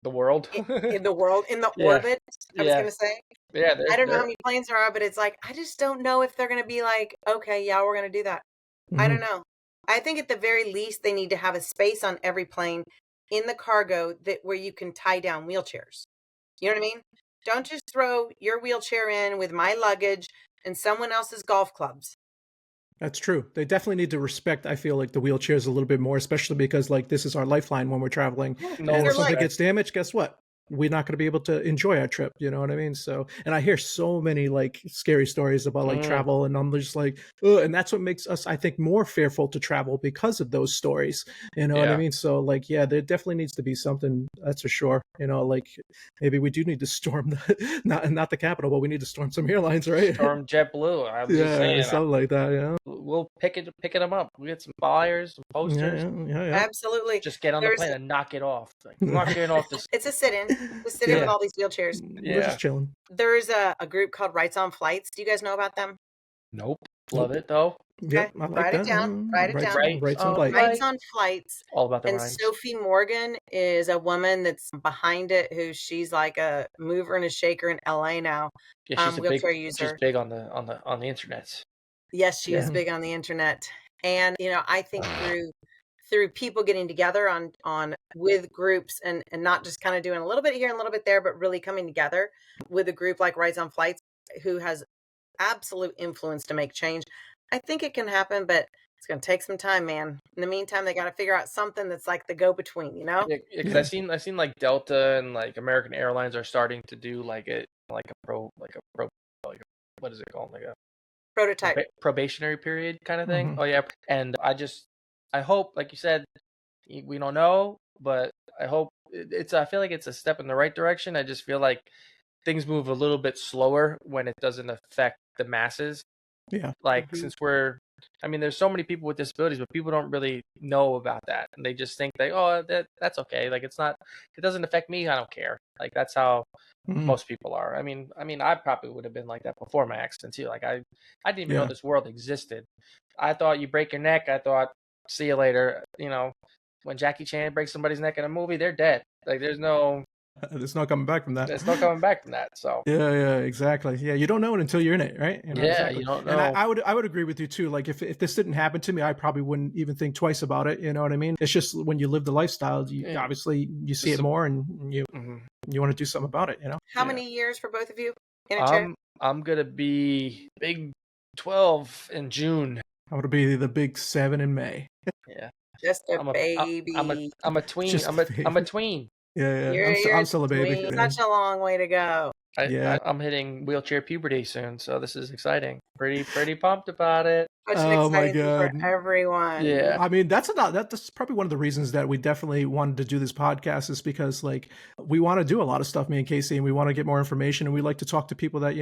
The world. in the world, in the Yeah. orbit, I was Yeah. gonna say. Yeah. I don't know how They're many planes there are, but it's like, I just don't know if they're gonna be like, "Okay, yeah, we're gonna do that." I don't Mhm. know. I think at the very least, they need to have a space on every plane in the cargo that where you can tie down wheelchairs. You know what I mean? Don't just throw your wheelchair in with my luggage and someone else's golf clubs. That's true. They definitely need to respect, I feel like, the wheelchairs a little bit more, especially because like this is our lifeline when we're traveling. Yeah, it's no And their if something life. respect. gets damaged, guess what? We're not going to be able to enjoy our trip. You know what I mean? So, and I hear so many like scary stories about like Mm, travel, and I'm just like, ugh, and that's what makes us, I think, more fearful to travel because of those stories. You know what I yeah. mean? So, like, yeah, there definitely needs to be something. That's for sure. You know, like maybe we do need to storm the not the capital, but we need to storm some airlines, right? Storm JetBlue. I'm just Yeah, saying. something like that. You know? We'll picking them up. We get some flyers, some Yeah, posters. yeah, yeah, yeah. Absolutely. Just get on the There's plane and knock it off. Like, I'm not getting off this. it's a sit-in. It's a sit-in with Yeah. all these wheelchairs. We're Yeah. just chilling. There's a group called Rights on Flights. Do you guys know about them? Nope. Love Nope. it though. Okay, Yep, I like write it that. down. Write it Rights, down. Rights rights on on flight. Rights flight. on Flights. All about the And rhymes. Sophie Morgan is a woman that's behind it, who she's like a mover and a shaker in LA now. Yeah, she's Wheelchair she's user. big on the internet. Yes, she is Yeah. big on the internet. And I think through people getting together on with groups and not just kind of doing a little bit here and a little bit there, but really coming together with a group like Rights on Flights, who has absolute influence to make change. I think it can happen, but it's going to take some time, man. In the meantime, they got to figure out something that's like the go between, Yeah, because I've seen like Delta and like American Airlines are starting to do like what is it called, like a prototype. probationary period kind of thing. Mhm. Oh yeah, and I hope, like you said, we don't know, but I hope I feel like it's a step in the right direction. I just feel like things move a little bit slower when it doesn't affect the masses. Yeah. Like, Mhm. there's so many people with disabilities, but people don't really know about that, and they just think that's okay. Like, it doesn't affect me. I don't care. Like, that's how Mhm. most people are. I probably would have been like that before my accident too. Like, I didn't even know Yeah. this world existed. I thought you break your neck. I thought, see you later. When Jackie Chan breaks somebody's neck in a movie, they're dead. Like, there's no Coming back from that. coming back from that. So Yeah, exactly. Yeah, you don't know it until you're in it, right? yeah, Exactly. you don't And know. I would agree with you too. Like if this didn't happen to me, I probably wouldn't even think twice about it. You know what I mean? It's just when you live the lifestyle, you Yeah. obviously you see it more, and you Mhm. want to do something about it. You know? How Yeah. many years for both of you in a chair? I'm gonna be big 12 in June. I would be the big 7 in May. Yeah, Just a I'm a baby. tween. Just I'm a tween. Yeah. You're I'm still a baby. between. Yeah. Such a long way to go. Yeah. I'm hitting wheelchair puberty soon, so this is exciting. Pretty pumped about it. Such an Oh my exciting thing for God. everyone. Yeah. I mean, that's probably one of the reasons that we definitely wanted to do this podcast, is because like we want to do a lot of stuff, me and Casey, and we want to get more information, and we like to talk to people that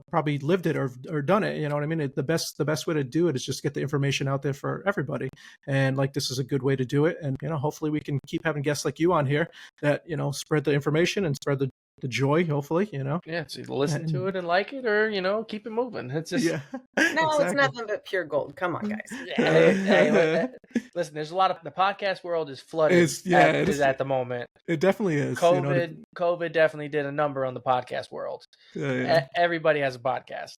probably lived it or done it. You know what I mean? The best way to do it is just get the information out there for everybody, and like this is a good way to do it. And hopefully we can keep having guests like you on here that spread the information and spread the joy. Hopefully, Yeah, so listen to it and like it, or keep it moving. It's just yeah. No, it's Exactly. nothing but pure gold. Come on, guys. hey, listen. There's a lot of the podcast world is flooded. At the moment. It definitely is. COVID definitely did a number on the podcast world. Yeah. Everybody has a podcast,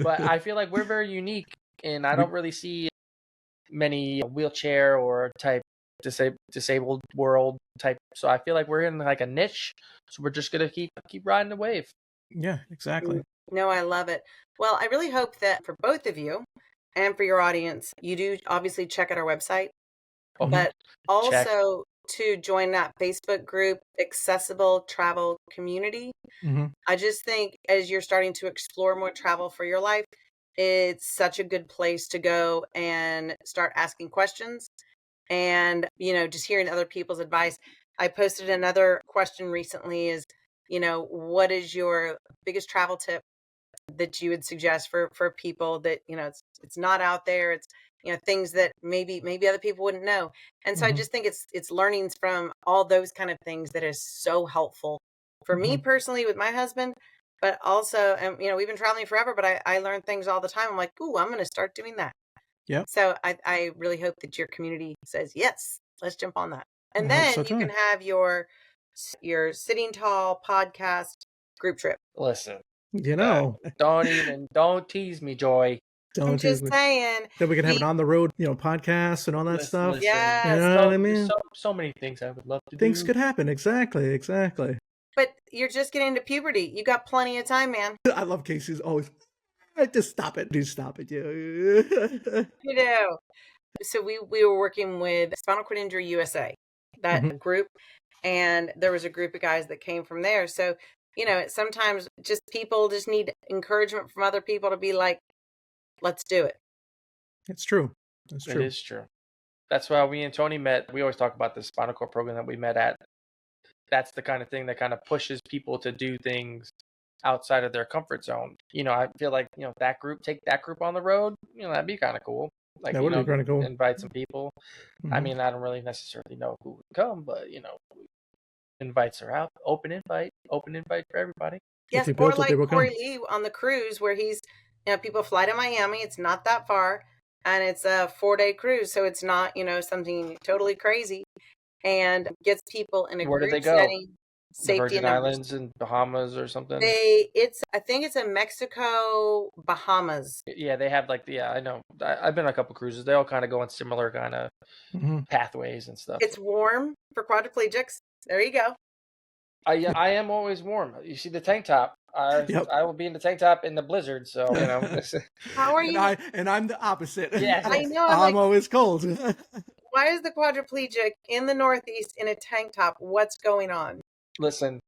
but I feel like we're very unique, and I don't really see many wheelchair or type disabled world type. So I feel like we're in like a niche. So we're just gonna keep riding the wave. Yeah, exactly. No, I love it. Well, I really hope that for both of you and for your audience, you do obviously check out our website, but also to join that Facebook group, Accessible Travel Community. Mm-hmm. I just think as you're starting to explore more travel for your life, it's such a good place to go and start asking questions and, just hearing other people's advice. I posted another question recently is, what is your biggest travel tip that you would suggest for people that, it's not out there. It's, things that maybe other people wouldn't know. And so I just think it's learnings from all those kind of things that is so helpful for me personally with my husband, but also, and we've been traveling forever, but I learn things all the time. I'm like, ooh, I'm going to start doing that. Yeah. So I really hope that your community says, yes, let's jump on that. And I hope then so you too. can have your Your Sitting Tall podcast group trip. Listen, You know, don't tease me, Joy. I'm don't just do. saying. Then we can have an on the road, podcast and all that stuff. Listen, Yes. You know what I mean? so many things I would love to Things do. could happen. Exactly. But you're just getting into puberty. You got plenty of time, man. I love Casey's always. Just stop it. Do stop it. Yeah. You know. So we were working with Spinal Cord Injury USA, that group, and there was a group of guys that came from there. So, sometimes just people just need encouragement from other people to be like, let's do it. It's true. It is true. That's why we and Tony met. We always talk about the spinal cord program that we met at. That's the kind of thing that kind of pushes people to do things outside of their comfort zone. I feel like, take that group on the road, that'd be kind of cool. Like, that would be kind of cool. Invite some people. I mean, I don't really necessarily know who would come, but, invites are out. Open invite for everybody. Yes, or like Corey Lee on the cruise where he's, people fly to Miami. It's not that far. And it's a 4-day cruise. So it's not, something totally crazy. And gets people in a Where group do they go? setting. The Virgin Islands and Bahamas or something. I think it's in Mexico, Bahamas. Yeah, they have I know. I've been on a couple cruises. They all kind of go on similar kind of pathways and stuff. It's warm for quadriplegics. There you go. I am always warm. You see the tank top. I will be in the tank top in the blizzard. So How are you? And I'm the opposite. Yeah, I know. I'm always cold. Why is the quadriplegic in the Northeast in a tank top? What's going on? Listen,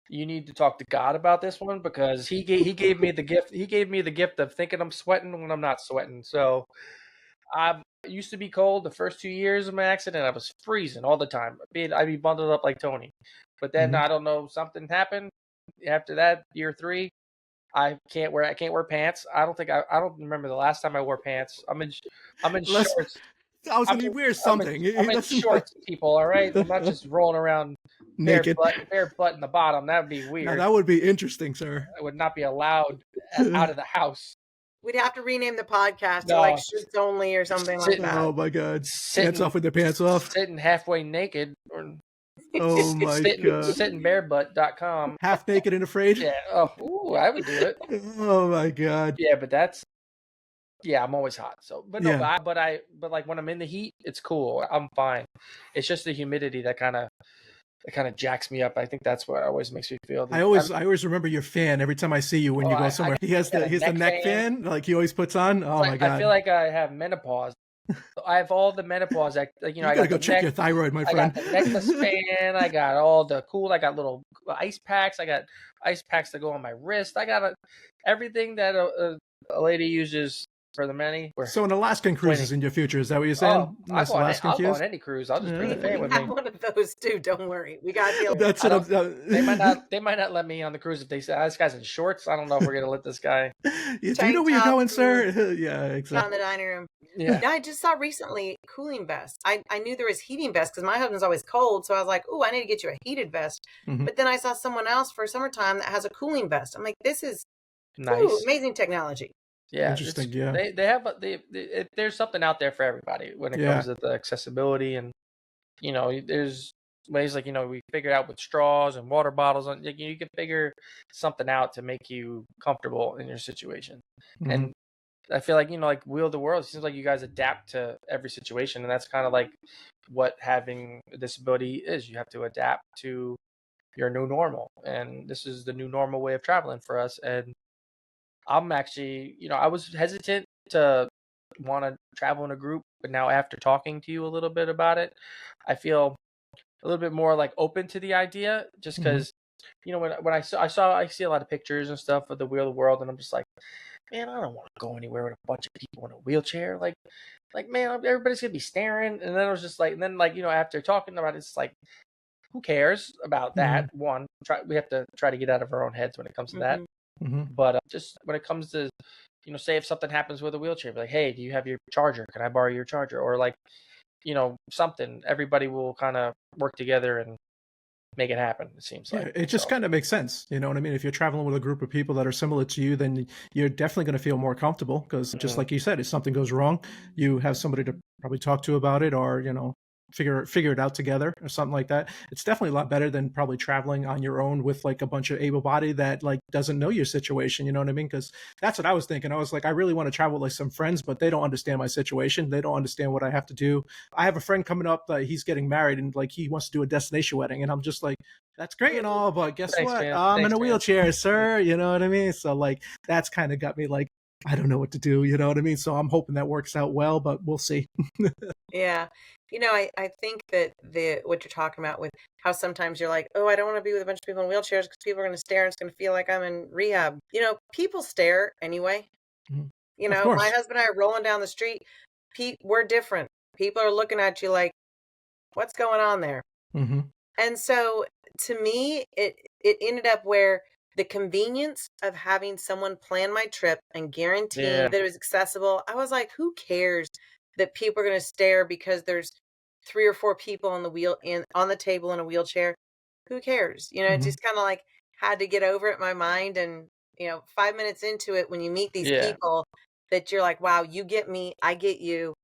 you need to talk to God about this one because he gave me the gift. He gave me the gift of thinking I'm sweating when I'm not sweating. So I used to be cold the first 2 years of my accident. I was freezing all the time. I'd be bundled up like Tony. But then I don't know, something happened after that, year 3. I can't wear pants. I don't remember the last time I wore pants. I'm in shorts. He wears something. I'm in shorts, people. All right, I'm not just rolling around naked, bare butt in the bottom. That would be weird. Now, that would be interesting, sir. I would not be allowed out of the house. We'd have to rename the podcast to like shirts only or something like that. Oh my God! Pants off with their pants off. Sitting halfway naked. Oh my God! Sittingbarebutt.com. Half naked and afraid. Yeah. Oh, I would do it. Oh my God! Yeah, but that's. Yeah, I'm always hot. So, but no, yeah. but like when I'm in the heat, it's cool. I'm fine. It's just the humidity that kind of jacks me up. I think that's what always makes me feel. I always remember your fan every time I see you when you go somewhere. He has the neck fan like he always puts on. Oh my God! I feel like I have menopause. I have all the menopause. I gotta go check your thyroid, my friend. I got the necklace fan. I got all the cool. I got little ice packs. I got ice packs that go on my wrist. I got everything that a lady uses. For the many. So an Alaskan cruise is in your future. Is that what you're saying? I'll go on any cruise. I'll just bring the fan with me. One of those too. Don't worry. We got to. That's they might not let me on the cruise if they say this guy's in shorts. I don't know if we're gonna let this guy. Do you know where you're going, sir? Yeah, exactly. On the dining room. Yeah. I just saw recently cooling vests. I knew there was heating vests because my husband's always cold. So I was like, oh, I need to get you a heated vest. But then I saw someone else for summertime that has a cooling vest. I'm like, this is nice, amazing technology. Yeah, interesting. Yeah, they have there's something out there for everybody when it comes to the accessibility, and there's ways like we figured out with straws and water bottles. You can figure something out to make you comfortable in your situation. And I feel like like Wheel the World. It seems like you guys adapt to every situation, and that's kind of like what having a disability is. You have to adapt to your new normal, and this is the new normal way of traveling for us. And I'm actually, I was hesitant to want to travel in a group, but now after talking to you a little bit about it, I feel a little bit more like open to the idea. Just because, when I see a lot of pictures and stuff of the Wheel of the World, and I'm just like, man, I don't want to go anywhere with a bunch of people in a wheelchair. Like man, everybody's gonna be staring. And then I was just like, after talking about it, it's like, who cares about that? One, we have to try to get out of our own heads when it comes to that. But just when it comes to, say if something happens with a wheelchair, be like, hey, do you have your charger? Can I borrow your charger? Or like, something. Everybody will kind of work together and make it happen. It seems like it just kind of makes sense. You know what I mean? If you're traveling with a group of people that are similar to you, then you're definitely going to feel more comfortable because just like you said, if something goes wrong, you have somebody to probably talk to about it, or figure it out together or something like that. It's definitely a lot better than probably traveling on your own with like a bunch of able-bodied that like doesn't know your situation. You know what I mean? Because that's what I was thinking. I was like, I really want to travel with like some friends, but they don't understand my situation. They don't understand what I have to do. I have a friend coming up that he's getting married and like he wants to do a destination wedding, and I'm just like, that's great and all, but guess Thanks, what? man. I'm in Thanks, a man. wheelchair, sir. You know what I mean? So like that's kind of got me like, I don't know what to do. You know what I mean? So I'm hoping that works out well, but we'll see. Yeah. I think that what you're talking about with how sometimes you're like, oh, I don't want to be with a bunch of people in wheelchairs because people are going to stare and it's going to feel like I'm in rehab. People stare anyway. Mhm. You Of know, my course. husband and I are rolling down the street. We're different. People are looking at you like, what's going on there? Hmm. And so to me, it ended up where the convenience of having someone plan my trip and guaranteeing Yeah. that it was accessible, I was like, who cares that people are going to stare because there's 3 or 4 people on the table in a wheelchair? Who cares? It Hmm. just kind of like had to get over it in my mind. And 5 minutes into it, when you meet these Yeah. people that you're like, wow, you get me, I get you,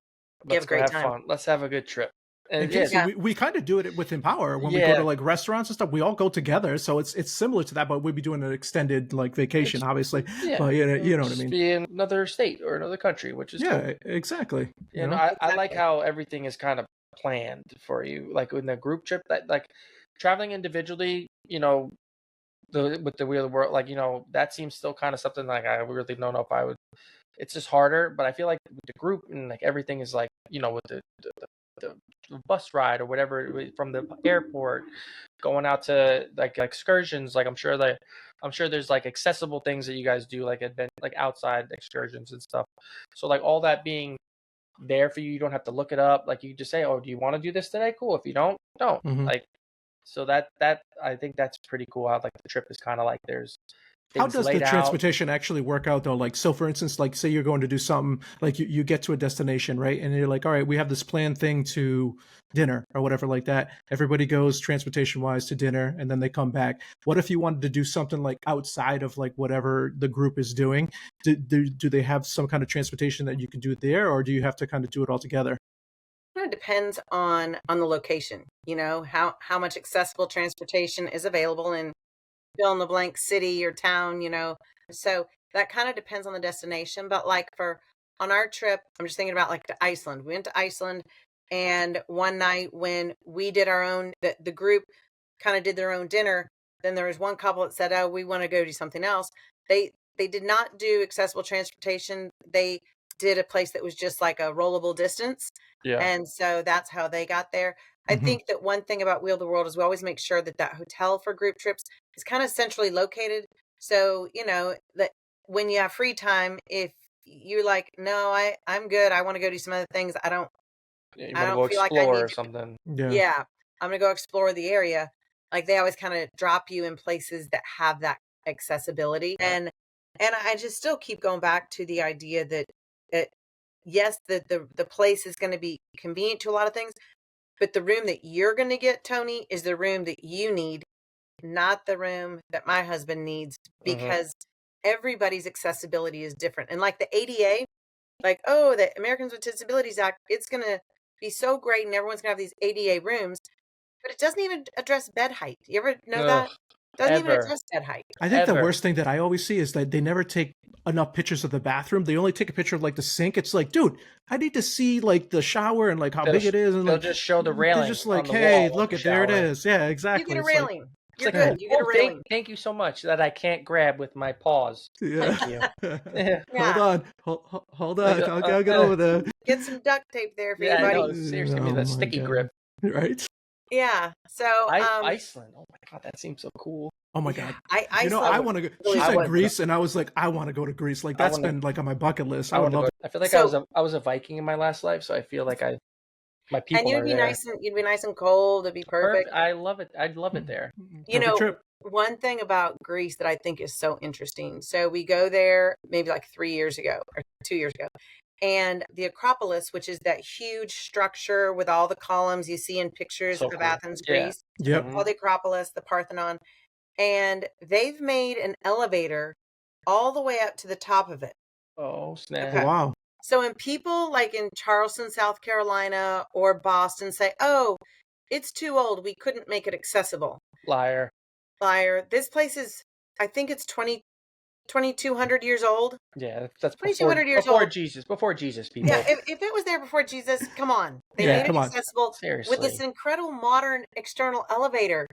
you have Let's a go great have time. fun. Let's have a good trip. And And yeah, Casey, Yeah. we kind of do it with Empower when we go to yeah, like restaurants and stuff. We all go together, so it's similar to that, but we'd be doing an extended like vacation, it's obviously. yeah. But you know what I Just mean? be in another state or another country, which is cool. Yeah, exactly. You know. I like Exactly. how everything is kind of planned for you. Like in the group trip, that like traveling individually, with the wheel of the world, like that seems still kind of something like I really don't know if I would. It's just harder, but I feel like with the group and like everything is like with the bus ride or whatever from the airport going out to like excursions. Like I'm sure there's like accessible things that you guys do like outside excursions and stuff. So like all that being there for you, you don't have to look it up. Like you just say, oh, do you want to do this today? Cool. If you don't. Hmm. Like so that I think that's pretty cool. How like the trip is kind of like there's How things does the laid out. transportation actually work out though? Like, so for instance, like say you're going to do something, like you get to a destination, right? And you're like, all right, we have this planned thing to dinner or whatever like that. Everybody goes transportation wise to dinner and then they come back. What if you wanted to do something like outside of like whatever the group is doing? Do they have some kind of transportation that you can do there, or do you have to kind of do it all together? Kind of depends on the location, how much accessible transportation is available in fill in the blank city or town. So that kind of depends on the destination. But like for on our trip, I'm just thinking about like to Iceland. We went to Iceland, and one night when we did our own, the group kind of did their own dinner. Then there was one couple that said, "Oh, we want to go do something else." They did not do accessible transportation. They did a place that was just like a rollable distance, Yeah. and so that's how they got there. I Hmm. think that one thing about Wheel the World is we always make sure that that hotel for group trips is kind of centrally located. So, that when you have free time, if you're like, no, I'm good. I want to go do some other things. Yeah, you I want to don't go feel like I explore need or to. something. Yeah. Yeah, I'm going to go explore the area. Like they always kind of drop you in places that have that accessibility. And I just still keep going back to the idea that it, yes, the place is going to be convenient to a lot of things, but the room that you're going to get, Tony, is the room that you need, not the room that my husband needs, Hmm. because everybody's accessibility is different. And like the ADA, like, oh, the Americans with Disabilities Act, it's going to be so great and everyone's going to have these ADA rooms, but it doesn't even address bed height. You ever know Ugh, that? Doesn't even ever, address bed height. I think the ever. worst thing that I always see is that they never take enough pictures of the bathroom. They only take a picture of like the sink. It's like, dude, I need to see like the shower and like how They'll big it is, and they'll like just show the they're railing just on like, the hey, wall of look the at there it shower. is. Yeah, You get exactly. a It's like, railing. It's You're like, good. You get a railing. thank you so much that I can't grab with my paws. yeah. Thank you. Yeah. Hold Yeah. on, hold Like, on. I'll get over there. Get some duct tape there for you, yeah, I buddy. know. Seriously, give me Oh the my sticky grip. god! Right? Yeah. So, Iceland. Oh my god, that seems so cool. Oh my yeah, god! Iceland I was want to go. She really I said want cool. to go. Greece, and I was like, I want to go to Greece. Like I that's want to. been like on my bucket list. I I would want to love go. to. I feel like So, I was a Viking in my last life, so I feel like my and people are there. you'd be nice and cold. It'd be perfect. Perfect. I love it. I'd love it there. You Perfect know, trip. one thing about Greece that I think is so interesting. So we go there maybe like 3 years ago or 2 years ago. And the Acropolis, which is that huge structure with all the columns you see in pictures So of cool. Athens, Yeah. Greece, Yep. Hmm. all the Acropolis, the Parthenon, and they've made an elevator all the way up to the top of it. Oh Oh Okay. snap! wow. So when people like in Charleston, South Carolina or Boston say, oh, it's too old, we couldn't make it accessible. Liar. Liar. This place is, I think it's 2,200 years old. Yeah, that's 2,200 years before old. Jesus. Before Jesus, people. Yeah, if it was there before Jesus, come on. They Yeah, made it come on. accessible with Seriously. this incredible modern external elevator.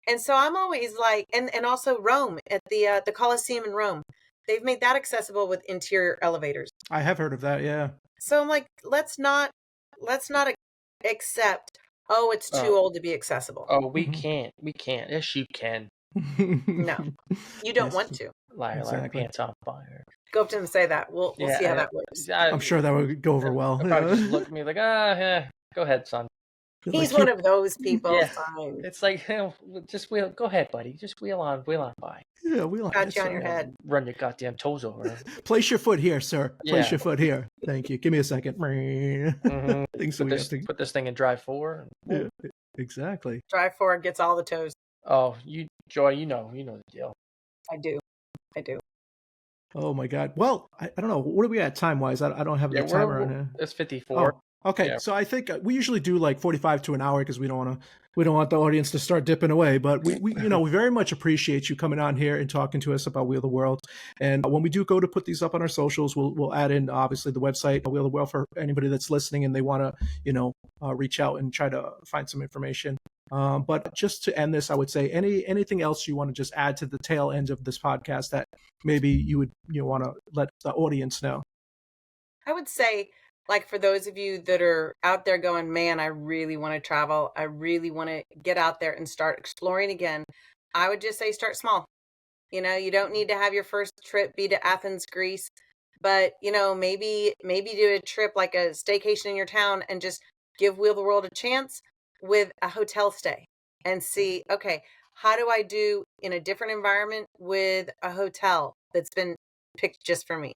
And so I'm always like, and also Rome at the Colosseum in Rome, they've made that accessible with interior elevators. I have heard of that. Yeah. So I'm like, let's not accept, oh, it's too old to be accessible. Oh, we can't. We can't. Yes, you can. No, you don't Yes, want to. Liar, Exactly. liar, pants on fire. Go up to him and say that. We'll see how that works. I'm sure that would go over well. They'll probably just look at me like, yeah, go ahead, son. He's one of those people. Yeah. Fine. It's like, just wheel. Go ahead, buddy. Just wheel on by. Yeah, we like Got you on your head. Run your goddamn toes over. Place your foot here, sir. Place Yeah. your foot here. Thank you. Give me a second. Mm-hmm. Things Put this thing in drive 4. Yeah, exactly. Drive forward gets all the toes. Oh, Joy, you know the deal. I do. Oh my God. Well, I don't know. What are we at time wise? I don't have the timer on here. It's 54. Oh, okay. Yeah. So I think we usually do like 45 to an hour because we don't want the audience to start dipping away. But we very much appreciate you coming on here and talking to us about Wheel the World. And when we do go to put these up on our socials, we'll add in obviously the website Wheel the World for anybody that's listening and they want to reach out and try to find some information. But just to end this, I would say anything else you want to just add to the tail end of this podcast that maybe you would want to let the audience know. I would say, like, for those of you that are out there going, man, I really want to travel. I really want to get out there and start exploring again. I would just say start small. You don't need to have your first trip be to Athens, Greece, but maybe do a trip like a staycation in your town and just give Wheel the World a chance with a hotel stay and see, okay, how do I do in a different environment with a hotel that's been picked just for me?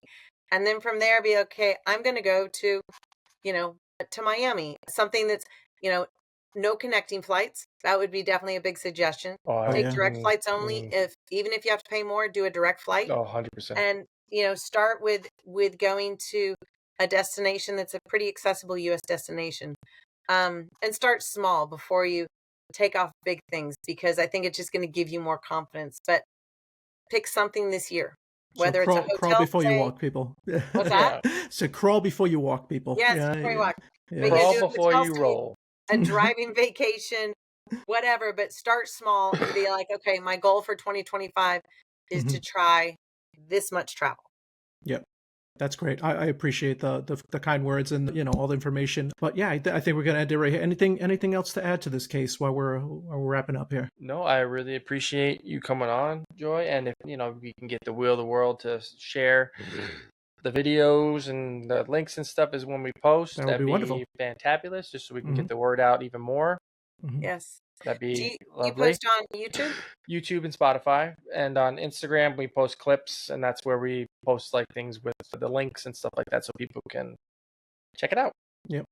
And then from there be okay, I'm going to go to, to Miami, something that's, no connecting flights. That would be definitely a big suggestion. Take direct flights only. Even if you have to pay more, do a direct flight. 100%. And, start with going to a destination that's a pretty accessible U.S. destination. And start small before you take off big things, because I think it's just going to give you more confidence. But pick something this year, whether it's a hotel crawl before stay. you walk, people. What's that? So crawl before you walk, people. Yes, before you walk. Yeah. Crawl before you roll. A driving vacation, whatever, but start small and be like, okay, my goal for 2025 is to try this much travel. Yep. That's great. I appreciate the kind words and all the information. But yeah, I think we're gonna end it right here. Anything else to add to this case while we're wrapping up here? No, I really appreciate you coming on, Joy. And if we can get the Wheel of the World to share the videos and the links and stuff is when we post, that'd be wonderful, fantabulous, just so we can get the word out even more. Yes. That'd be lovely. You post on YouTube? YouTube and Spotify, and on Instagram we post clips, and that's where we post like things with the links and stuff like that, so people can check it out. Yep.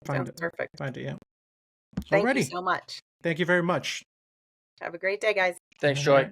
Sounds perfect. Find it, yeah. Thank you so much. Thank you very much. Have a great day, guys. Thanks, Joy.